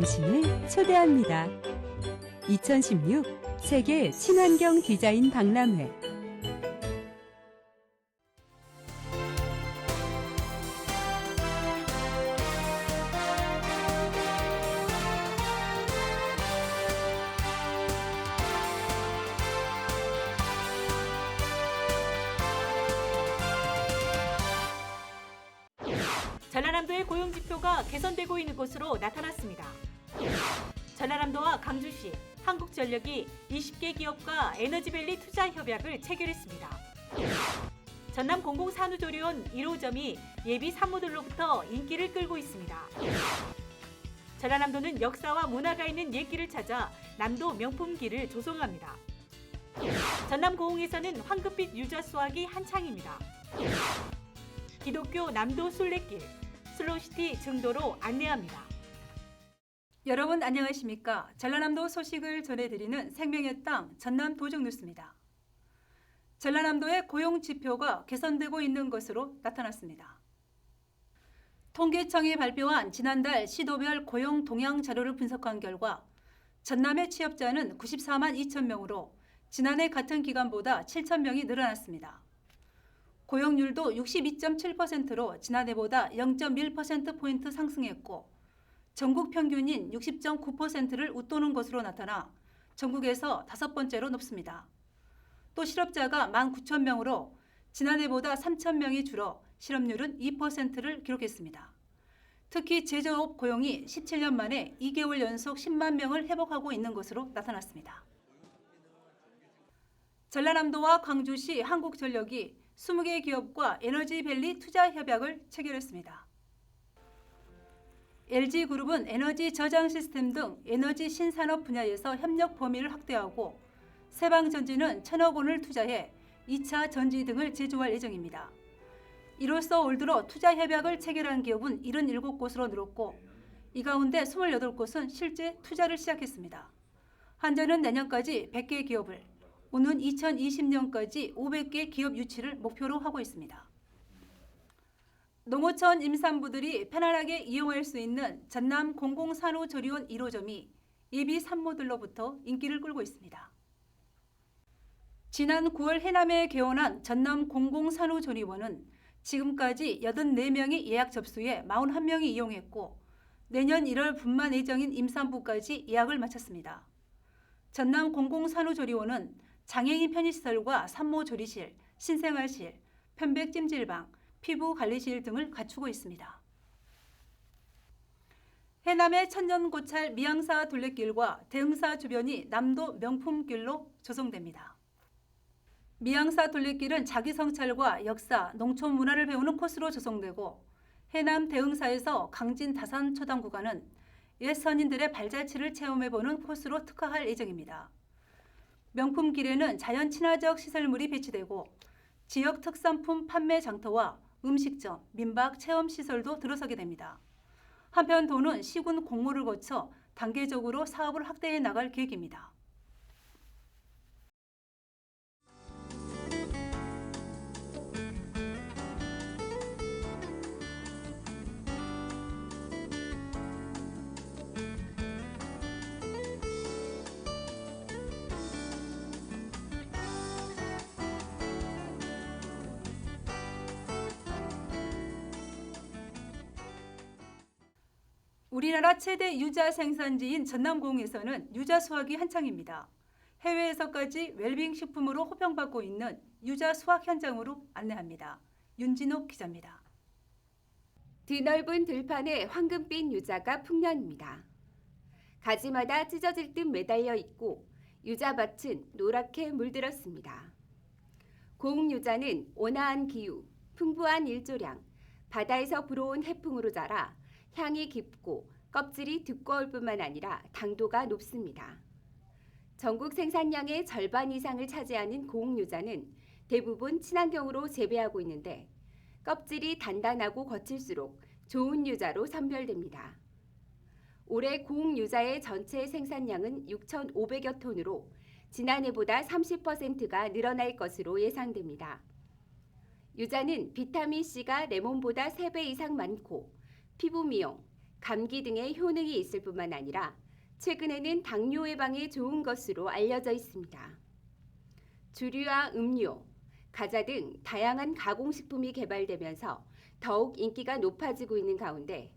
당신을 초대합니다. 2016 세계 친환경 디자인 박람회. 전라남도의 고용지표가 개선되고 있는 것으로 나타났습니다. 전라남도와 강주시, 한국전력이 20개 기업과 에너지밸리 투자협약을 체결했습니다. 전남 공공산후조리원 1호점이 예비 산모들로부터 인기를 끌고 있습니다. 전라남도는 역사와 문화가 있는 옛길을 찾아 남도 명품길을 조성합니다. 전남고흥에서는 황금빛 유자 수확이 한창입니다. 기독교 남도 순례길, 슬로우시티 증도로 안내합니다. 여러분 안녕하십니까? 전라남도 소식을 전해드리는 생명의 땅 전남 도정뉴스입니다. 전라남도의 고용지표가 개선되고 있는 것으로 나타났습니다. 통계청이 발표한 지난달 시도별 고용 동향 자료를 분석한 결과 전남의 취업자는 94만 2천 명으로 지난해 같은 기간보다 7천 명이 늘어났습니다. 고용률도 62.7%로 지난해보다 0.1%포인트 상승했고 전국 평균인 60.9%를 웃도는 것으로 나타나 전국에서 5번째로 높습니다. 또 실업자가 19,000명으로 지난해보다 3,000명이 줄어 실업률은 2%를 기록했습니다. 특히 제조업 고용이 17년 만에 2개월 연속 10만 명을 회복하고 있는 것으로 나타났습니다. 전라남도와 광주시 한국전력이 20개 기업과 에너지밸리 투자협약을 체결했습니다. LG그룹은 에너지 저장 시스템 등 에너지 신산업 분야에서 협력 범위를 확대하고 세방전지는 1,000억 원을 투자해 2차 전지 등을 제조할 예정입니다. 이로써 올 들어 투자협약을 체결한 기업은 77곳으로 늘었고 이 가운데 28곳은 실제 투자를 시작했습니다. 한전은 내년까지 100개 기업을, 오는 2020년까지 500개 기업 유치를 목표로 하고 있습니다. 농어촌 임산부들이 편안하게 이용할 수 있는 전남 공공산후조리원 1호점이 예비 산모들로부터 인기를 끌고 있습니다. 지난 9월 해남에 개원한 전남 공공산후조리원은 지금까지 84명이 예약 접수해 41명이 이용했고 내년 1월 분만 예정인 임산부까지 예약을 마쳤습니다. 전남 공공산후조리원은 장애인 편의시설과 산모조리실, 신생아실, 편백찜질방, 피부관리실 등을 갖추고 있습니다. 해남의 천년고찰 미양사 둘레길과 대흥사 주변이 남도 명품길로 조성됩니다. 미양사 둘레길은 자기성찰과 역사, 농촌 문화를 배우는 코스로 조성되고 해남 대흥사에서 강진 다산 초당 구간은 옛 선인들의 발자취를 체험해보는 코스로 특화할 예정입니다. 명품길에는 자연 친화적 시설물이 배치되고 지역 특산품 판매 장터와 음식점, 민박 체험시설도 들어서게 됩니다. 한편 도는 시군 공모를 거쳐 단계적으로 사업을 확대해 나갈 계획입니다. 우리나라 최대 유자 생산지인 전남고흥에서는 유자 수확이 한창입니다. 해외에서까지 웰빙 식품으로 호평받고 있는 유자 수확 현장으로 안내합니다. 윤진옥 기자입니다. 드넓은 들판에 황금빛 유자가 풍년입니다. 가지마다 찢어질 듯 매달려 있고 유자밭은 노랗게 물들었습니다. 고흥 유자는 온화한 기후, 풍부한 일조량, 바다에서 불어온 해풍으로 자라 향이 깊고 껍질이 두꺼울 뿐만 아니라 당도가 높습니다. 전국 생산량의 절반 이상을 차지하는 고흥 유자는 대부분 친환경으로 재배하고 있는데 껍질이 단단하고 거칠수록 좋은 유자로 선별됩니다. 올해 고흥 유자의 전체 생산량은 6,500여 톤으로 지난해보다 30%가 늘어날 것으로 예상됩니다. 유자는 비타민C가 레몬보다 3배 이상 많고 피부 미용, 감기 등의 효능이 있을 뿐만 아니라 최근에는 당뇨 예방에 좋은 것으로 알려져 있습니다. 주류와 음료, 과자 등 다양한 가공식품이 개발되면서 더욱 인기가 높아지고 있는 가운데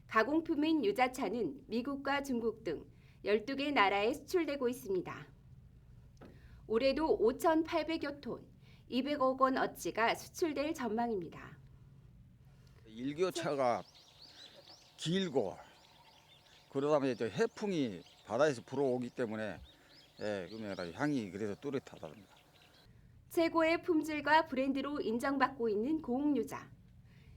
가공품인 유자차는 미국과 중국 등 12개 나라에 수출되고 있습니다. 올해도 5,800여 톤, 200억 원 어치가 수출될 전망입니다. 일교차가 길고 그러다 보니 저 해풍이 바다에서 불어오기 때문에 그러면 향이 그래서 뚜렷하답니다. 최고의 품질과 브랜드로 인정받고 있는 고흥유자.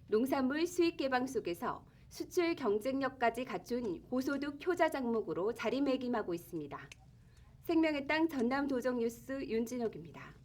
농산물 수익 개방 속에서 수출 경쟁력까지 갖춘 고소득 효자 작목으로 자리매김하고 있습니다. 생명의 땅 전남 도정 뉴스 윤진옥입니다.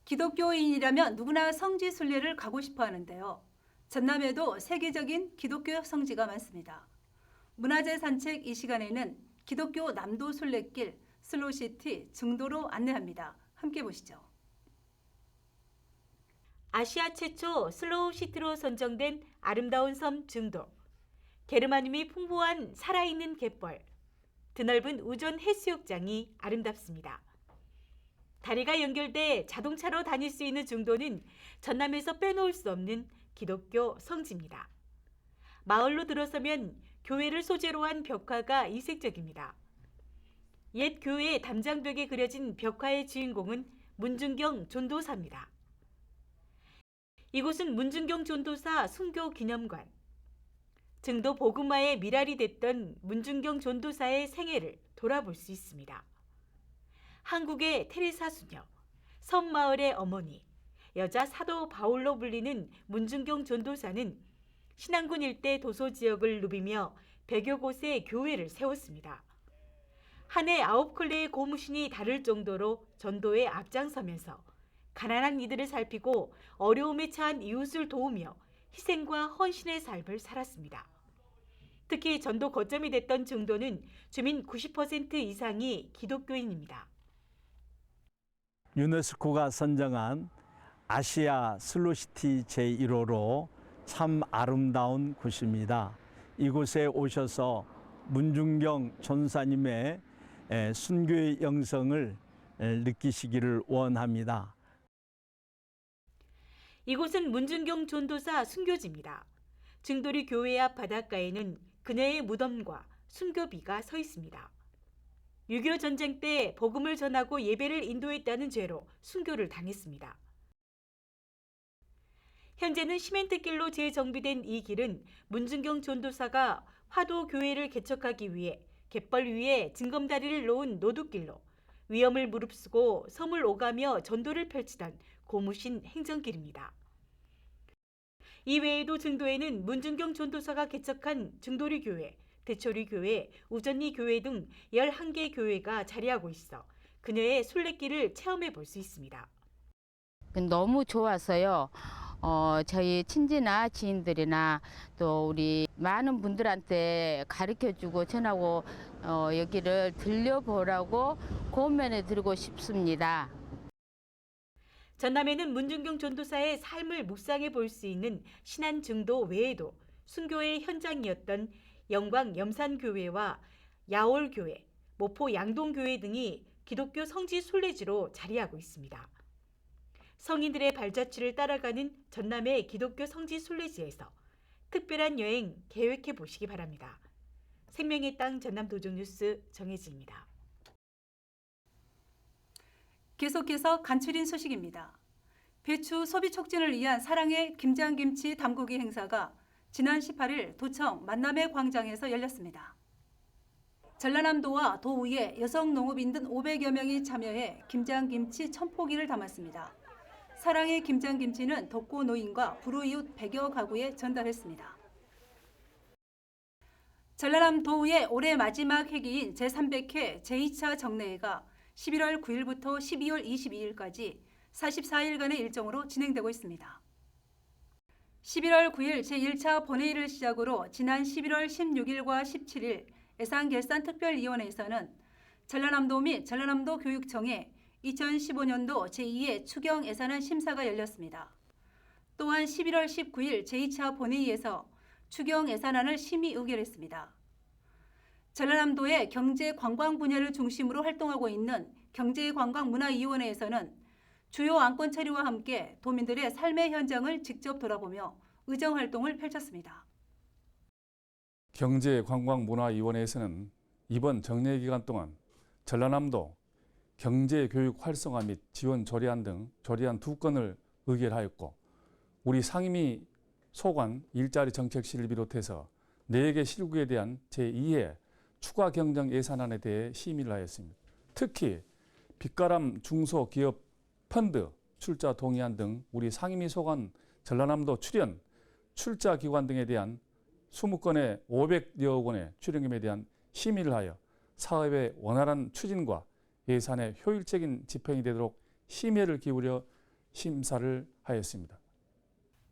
기독교인이라면 누구나 성지 순례를 가고 싶어 하는데요. 전남에도 세계적인 기독교 성지가 많습니다. 문화재 산책 이 시간에는 기독교 남도 순례길 슬로우시티 증도로 안내합니다. 함께 보시죠. 아시아 최초 슬로우시티로 선정된 아름다운 섬 증도. 게르마늄이 풍부한 살아있는 갯벌, 드넓은 우전 해수욕장이 아름답습니다. 다리가 연결돼 자동차로 다닐 수 있는 증도는 전남에서 빼놓을 수 없는 기독교 성지입니다. 마을로 들어서면 교회를 소재로 한 벽화가 이색적입니다. 옛 교회 담장벽에 그려진 벽화의 주인공은 문중경 전도사입니다. 이곳은 문중경 전도사 순교 기념관. 증도 복음화의 미랄이 됐던 문중경 전도사의 생애를 돌아볼 수 있습니다. 한국의 테레사 수녀, 섬마을의 어머니, 여자 사도 바울로 불리는 문중경 전도사는 신안군 일대 도소 지역을 누비며 100여 곳의 교회를 세웠습니다. 한 해 9컬레의 고무신이 다를 정도로 전도에 앞장서면서 가난한 이들을 살피고 어려움에 처한 이웃을 도우며 희생과 헌신의 삶을 살았습니다. 특히 전도 거점이 됐던 증도는 주민 90% 이상이 기독교인입니다. 유네스코가 선정한 아시아 슬로시티 제1호로 참 아름다운 곳입니다. 이곳에 오셔서 문중경 전사님의 순교의 영성을 느끼시기를 원합니다. 이곳은 문중경 전도사 순교지입니다. 증도리 교회 앞 바닷가에는 그녀의 무덤과 순교비가 서 있습니다. 6.25 전쟁 때 복음을 전하고 예배를 인도했다는 죄로 순교를 당했습니다. 현재는 시멘트길로 재정비된 이 길은 문중경 전도사가 화도 교회를 개척하기 위해 갯벌 위에 징검다리를 놓은 노두길로 위험을 무릅쓰고 섬을 오가며 전도를 펼치던 고무신 행정길입니다. 이외에도 증도에는 문중경 전도사가 개척한 증도리 교회, 대초리 교회, 우전리 교회 등 11개 교회가 자리하고 있어 그녀의 순례길을 체험해 볼 수 있습니다. 너무 좋아서요. 저희 친지나 지인들이나 또 우리 많은 분들한테 가르쳐주고 전하고 여기를 들려보라고 고면에 들고 싶습니다. 전남에는 문중경 전도사의 삶을 묵상해 볼 수 있는 신안 증도 외에도 순교의 현장이었던 영광 염산교회와 야올교회, 모포 양동교회 등이 기독교 성지 순례지로 자리하고 있습니다. 성인들의 발자취를 따라가는 전남의 기독교 성지 순례지에서 특별한 여행 계획해 보시기 바랍니다. 생명의 땅 전남 도정 뉴스 정혜지입니다. 계속해서 간추린 소식입니다. 배추 소비 촉진을 위한 사랑의 김장김치 담그기 행사가 지난 18일 도청 만남의 광장에서 열렸습니다. 전라남도와 도의회 여성 농업인 등 500여 명이 참여해 김장김치 1000포기를 담았습니다. 사랑의 김장김치는 독거 노인과 불우이웃 100여 가구에 전달했습니다. 전라남 도의회 올해 마지막 회기인 제300회 제2차 정례회가 11월 9일부터 12월 22일까지 44일간의 일정으로 진행되고 있습니다. 11월 9일 제1차 본회의를 시작으로 지난 11월 16일과 17일 예산결산특별위원회에서는 전라남도 및 전라남도 교육청에 2015년도 제2회 추경 예산안 심사가 열렸습니다. 또한 11월 19일 제2차 본회의에서 추경 예산안을 심의 의결했습니다. 전라남도의 경제관광 분야를 중심으로 활동하고 있는 경제관광문화위원회에서는 주요 안건 처리와 함께 도민들의 삶의 현장을 직접 돌아보며 의정활동을 펼쳤습니다. 경제관광문화위원회에서는 이번 정례 기간 동안 전라남도 경제교육 활성화 및 지원 조례안 등 조례안 2건을 의결하였고 우리 상임위 소관 일자리 정책실을 비롯해서 4개 실국에 대한 제2회 추가 경정 예산안에 대해 심의를 하였습니다. 특히 빛가람 중소기업 펀드 출자 동의안 등 우리 상임위 소관 전라남도 출연 출자 기관 등에 대한 20건의 500여억 원의 출연금에 대한 심의를 하여 사업의 원활한 추진과 예산의 효율적인 집행이 되도록 심혈을 기울여 심사를 하였습니다.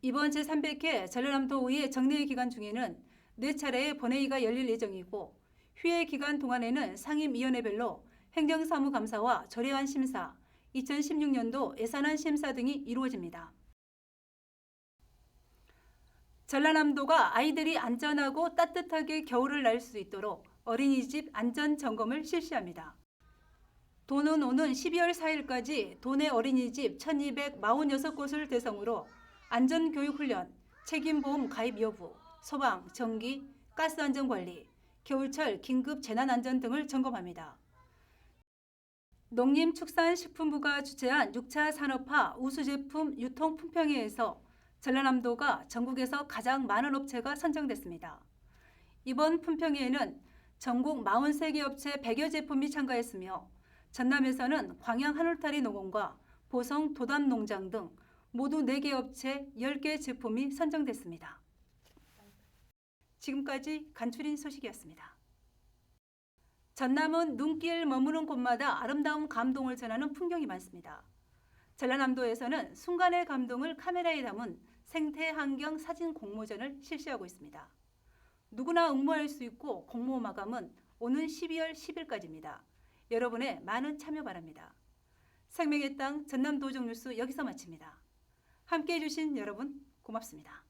이번 제300회 전라남도의회 정례 기간 중에는 4차례의 본회의가 열릴 예정이고 휴회 기간 동안에는 상임위원회별로 행정사무감사와 조례안 심사, 2016년도 예산안 심사 등이 이루어집니다. 전라남도가 아이들이 안전하고 따뜻하게 겨울을 날 수 있도록 어린이집 안전점검을 실시합니다. 도는 오는 12월 4일까지 도내 어린이집 1246곳을 대상으로 안전교육훈련, 책임보험 가입 여부, 소방, 전기, 가스안전관리, 겨울철 긴급 재난안전 등을 점검합니다. 농림축산식품부가 주최한 6차 산업화 우수제품 유통 품평회에서 전라남도가 전국에서 가장 많은 업체가 선정됐습니다. 이번 품평회에는 전국 43개 업체 100여 제품이 참가했으며 전남에서는 광양 한울타리 농원과 보성 도담 농장 등 모두 4개 업체 10개 제품이 선정됐습니다. 지금까지 간추린 소식이었습니다. 전남은 눈길 머무는 곳마다 아름다운 감동을 전하는 풍경이 많습니다. 전라남도에서는 순간의 감동을 카메라에 담은 생태환경 사진 공모전을 실시하고 있습니다. 누구나 응모할 수 있고 공모 마감은 오는 12월 10일까지입니다. 여러분의 많은 참여 바랍니다. 생명의 땅 전남 도정 뉴스 여기서 마칩니다. 함께해 주신 여러분 고맙습니다.